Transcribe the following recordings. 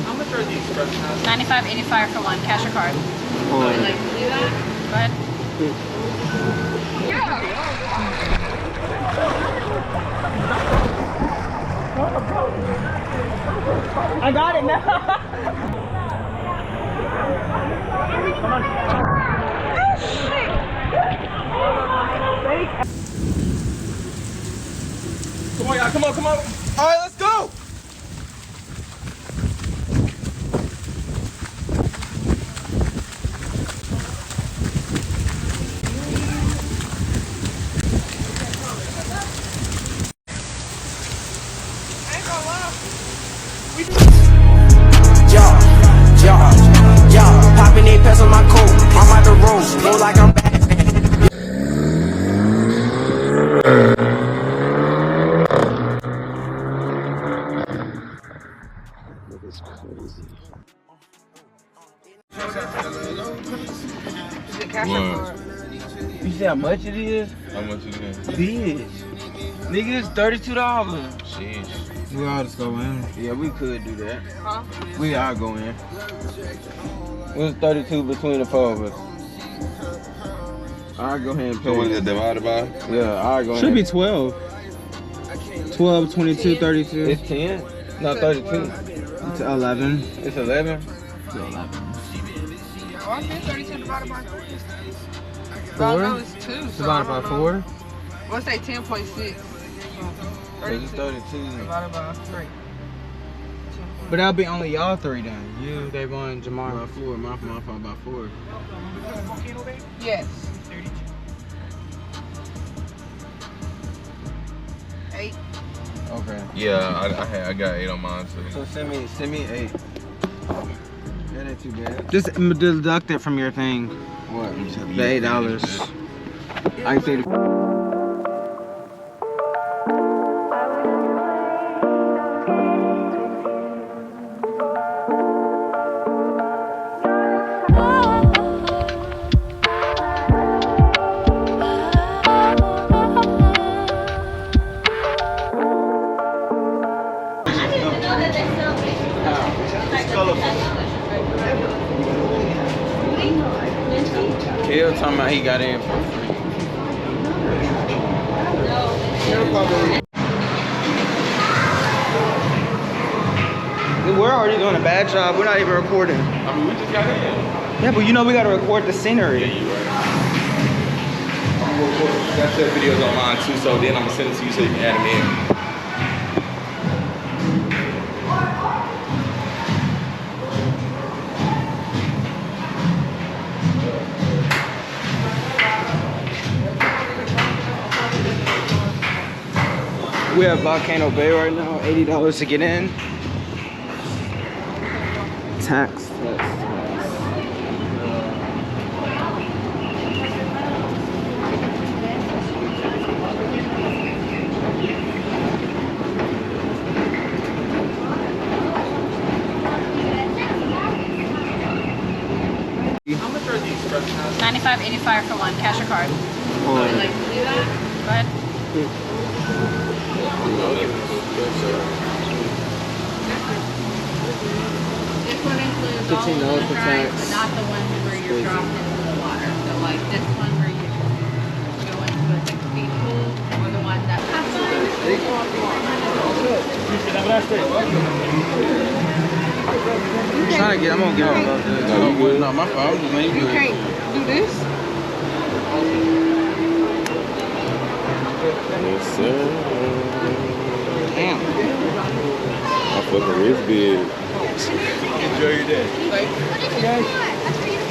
How much are these express passes? 95.85 for one. Cash or card? Oh, Would you like to do that? Go ahead. I got it now. Come on, y'all. Come on, come on. All right, let's go. Popping 8 pets on my coat. I'm out the road. Feel like I'm back. What? You see how much it is? How much is it? Bitch. Nigga, it's $32. Sheesh. We all just go in. Yeah, we could do that. Huh? We all go in. What's 32 between the four of us? I'll go ahead and pay. So what is it divided by? Yeah, I'll go ahead. Should be 12. 12, 22, 32. It's 10? No, 32. It's 11. It's 11? It's 11. Oh, I did 32 divided by 4. Four? No, it's 2. So Divided by 4. What's that? 10.6. It's 32. Divided by 3. But that'll be only y'all three then. You, Davon, and Jamar. By 4. My fault by 4. Yes. 8. Okay. Yeah, I got 8 on mine too. So send me 8. That ain't too bad. Just deduct it from your thing. What? The $8. I think. Kale talking about he got in for free. We're already doing a bad job. We're not even recording. I mean, we just got in. Yeah, but you know we gotta record the scenery. Yeah, you right. I'm gonna record. I got set videos on mine too, so then I'm gonna send it to you so you can add them in. We have Volcano Bay right now, $80 to get in. Tax. How much are these express passes? 95.85 for one. Cash or card? Would you like to do that? Go ahead. This one includes all $15 the for drives, tax. but not the ones where you're dropped into the water. So like this one where you go into a 6-feet pool, or the one that I'm trying to get, I'm gonna get on about this. No, you good. No, my fault. I'm just making you good. can't do this. Yes, sir. Damn. My fucking wrist big. Enjoy your day.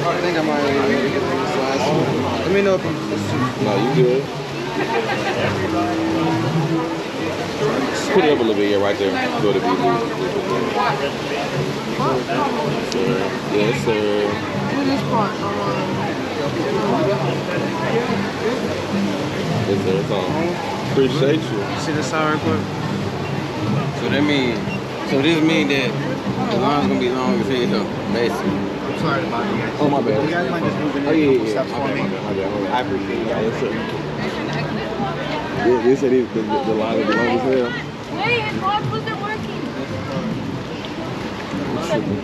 I think I might get this last one. Let me know if I'm. No, you good. Put it up a little bit, yeah, right there. Go to BB. Yes, sir. Do this part. Yes, sir. It's on. Appreciate you. See this side real quick? So that means, so this means that the line's gonna be long as hell, basically. I'm sorry about that. Oh, my bad. You guys might just move in Oh, yeah, a yeah, couple yeah. steps for me. My bad. I appreciate it. Yes, sir. They said the line would be long as hell. Wait, his watch wasn't working. Sorry,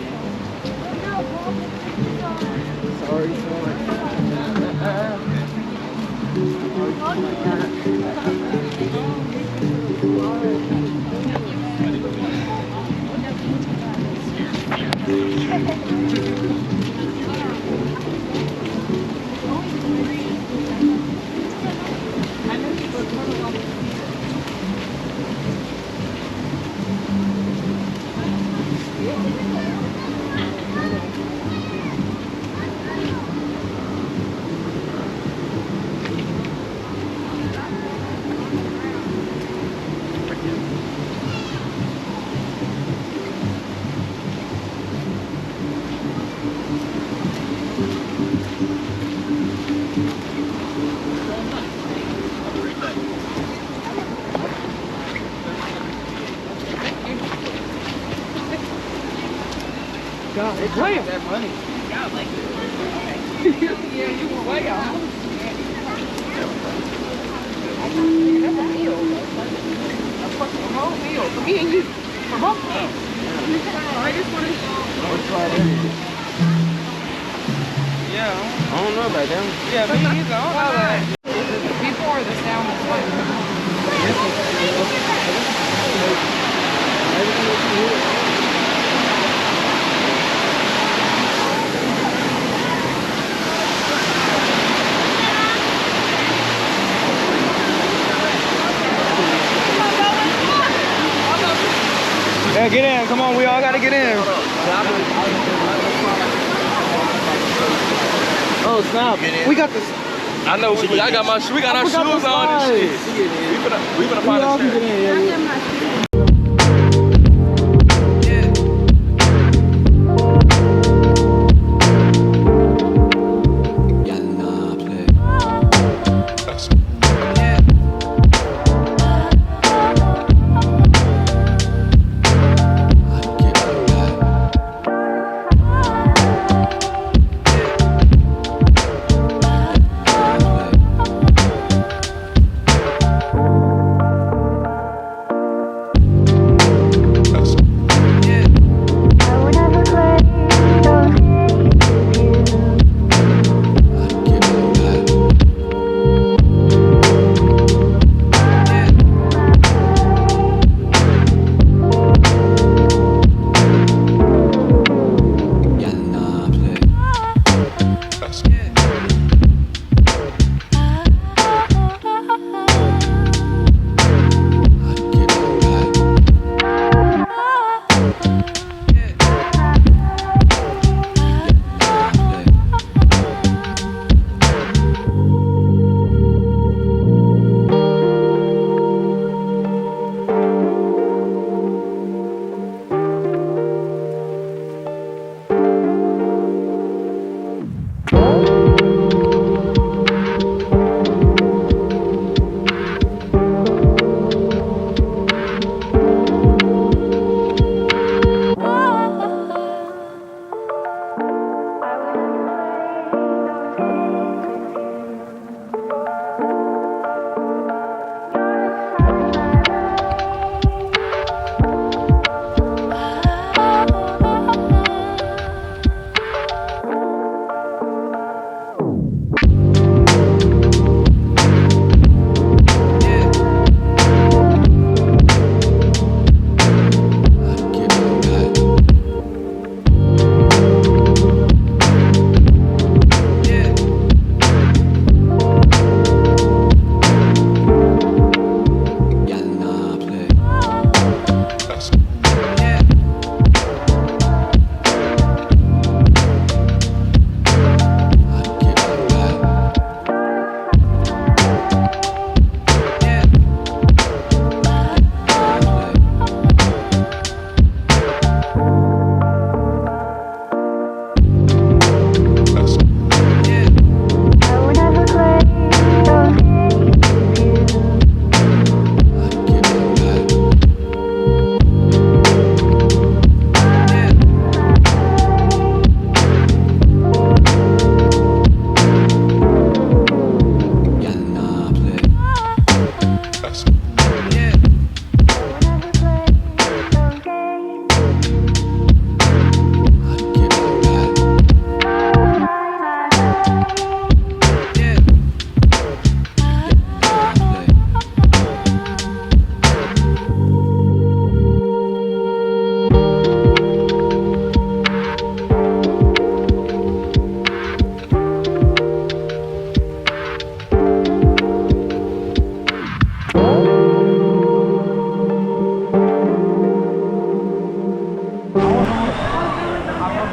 God, it's way that money. Yeah, you were way off. That's a meal. A fucking whole meal for me and you. For both of us. I just want to Yeah, I don't know about them. Yeah, me either. I don't know that. before the sound was like. Yeah, get in. Come on, we all gotta get in. Oh, snap. We got this. I know. I got my. We got our shoes on and shit. We gonna find a shirt.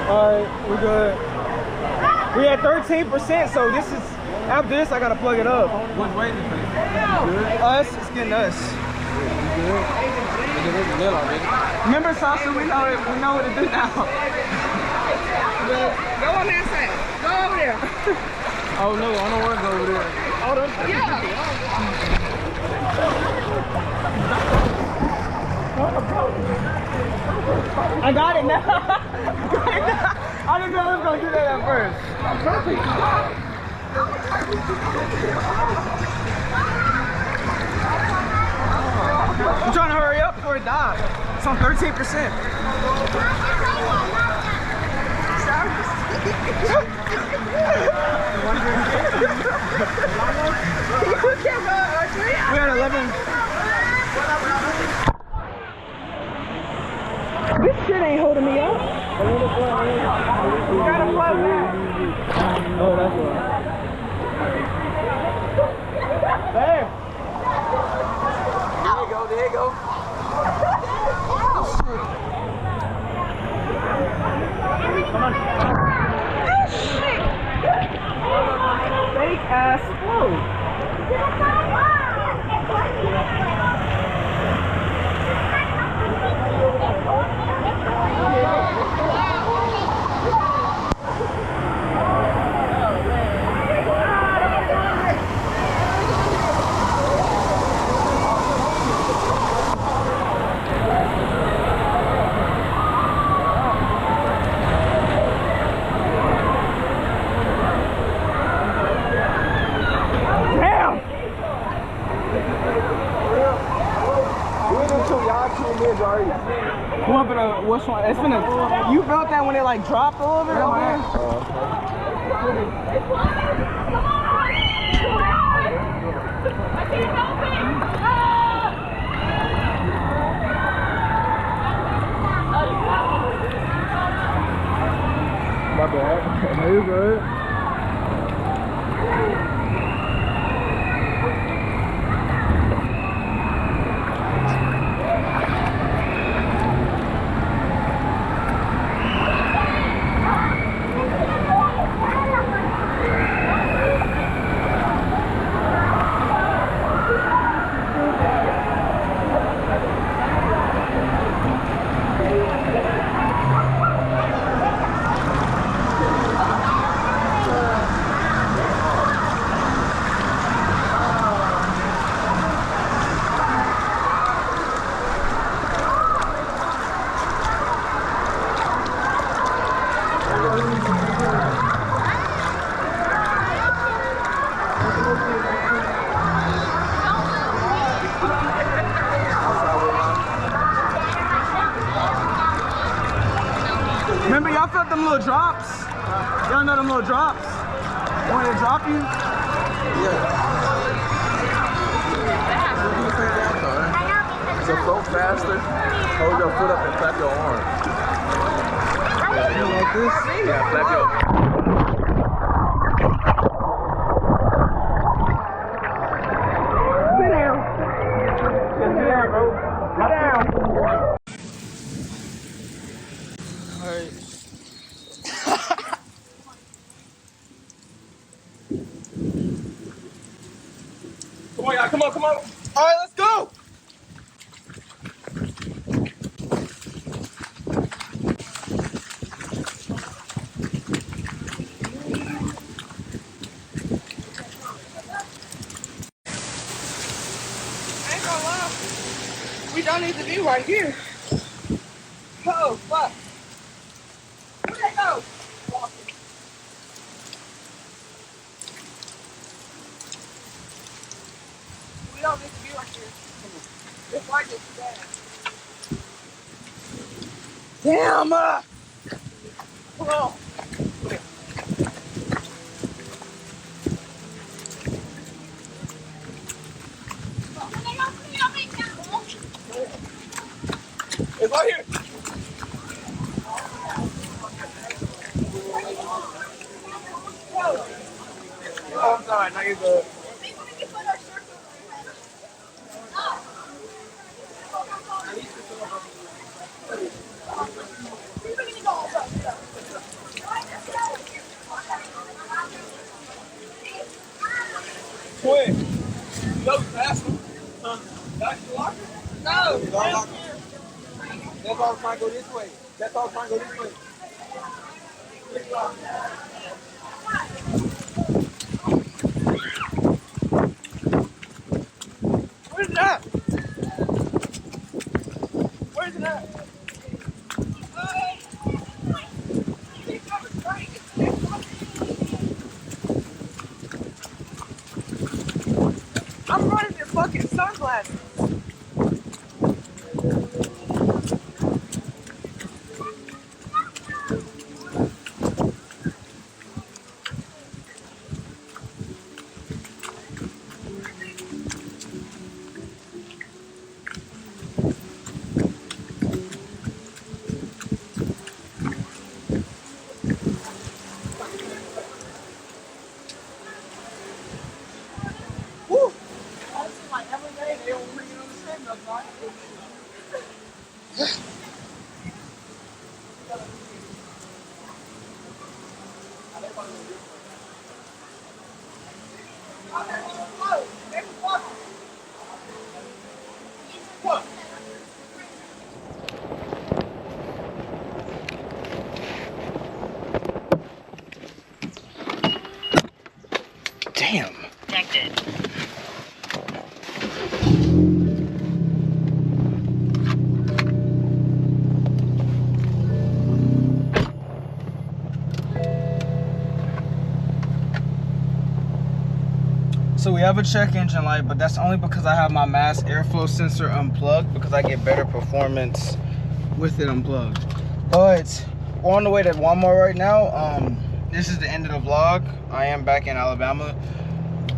Alright, we're good. We at 13%, so this is, after this, I gotta plug it up. What's waiting for you? Us, it's getting us. Remember, Sasha, we know what to do now. Go on that side. Go over there. Oh no, I don't want to go over there. Oh, Yeah. I got it now. I didn't know I was gonna do that at first. I'm trying to hurry up before it dies. It's on 13%. We had 11. This shit ain't holding me up. You gotta plug back. Oh, that's right. There. There you go, there you go. Come on. Fake ass float. Which one? It's gonna. You built that when it like dropped a little bit over there? My bad. No, you're good. Remember, y'all felt them little drops? Y'all know them little drops? When they drop you? Yeah. So float faster, hold your foot up and clap your arm. Like this? Yeah, clap your arm. Sit down. Sit down, bro. Sit down. Alright. Come on, y'all. Come on, come on. Alright, let's go. I ain't gonna lie. We don't need to be right here. Oh, fuck. Where'd they go? We don't need to be right here. It's like it's bad. Damn! Come on. It's right here. Oh, I'm sorry. No, you're good. twin. You know faster. That's the locker? No. That's all trying to go this way. That's all trying to go this way. Where's it at? Where's it at? I'm running in fucking sunglasses. Woo! That's like every day they don't bring it on the same though, right? Damn. Connected. So we have a check engine light, but that's only because I have my mass airflow sensor unplugged because I get better performance with it unplugged. But we're on the way to Walmart right now. This is the end of the vlog. I am back in Alabama.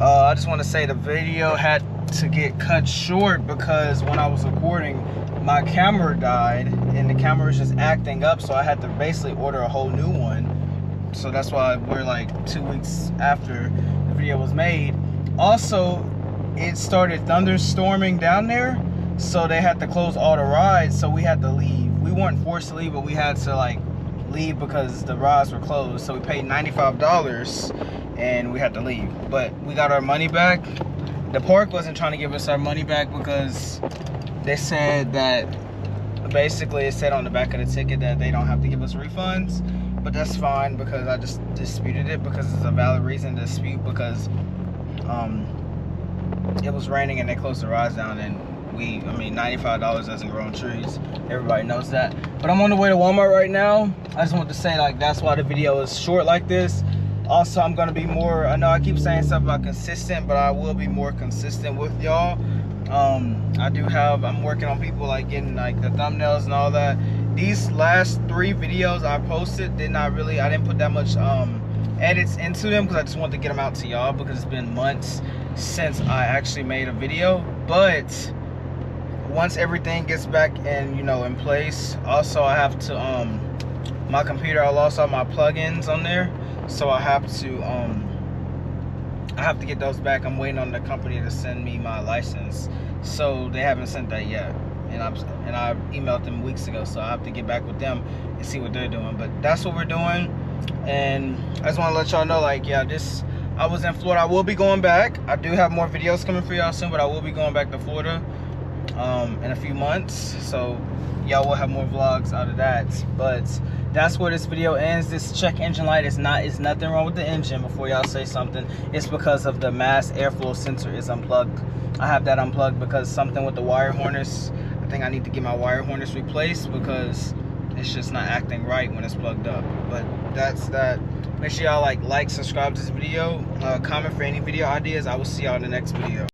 I just want to say the video had to get cut short because when I was recording, my camera died and the camera was just acting up, so I had to basically order a whole new one. So that's why we're like 2 weeks after the video was made. Also, it started thunderstorming down there, so they had to close all the rides, so we had to leave. We weren't forced to leave, but we had to like leave because the rides were closed. So we paid $95 and we had to leave, but we got our money back. The park wasn't trying to give us our money back because they said that basically it said on the back of the ticket that they don't have to give us refunds, but that's fine because I just disputed it because it's a valid reason to dispute because it was raining and they closed the rides down, and I mean $95 doesn't grow on trees. Everybody knows that. But I'm on the way to Walmart right now. I just want to say, like, that's why the video is short like this. Also, I'm gonna be more, I know I keep saying stuff about consistent, but I will be more consistent with y'all. I'm working on people like getting like the thumbnails and all that. These last 3 videos I posted I didn't put that much edits into them because I just wanted to get them out to y'all because it's been months since I actually made a video. But once everything gets back in place, also I have to my computer, I lost all my plugins on there, so I have to get those back. I'm waiting on the company to send me my license, so they haven't sent that yet, and I emailed them weeks ago, so I have to get back with them and see what they're doing. But that's what we're doing, and I just want to let y'all know, like, yeah, I was in Florida. I will be going back. I do have more videos coming for y'all soon, but I will be going back to Florida in a few months, so y'all will have more vlogs out of that. But that's where this video ends. This check engine light is nothing wrong with the engine. Before y'all say something, it's because of the mass airflow sensor is unplugged. I have that unplugged because something with the wire harness. I think I need to get my wire harness replaced because it's just not acting right when it's plugged up. But that's that. Make sure y'all like, subscribe to this video, comment for any video ideas. I will see y'all in the next video.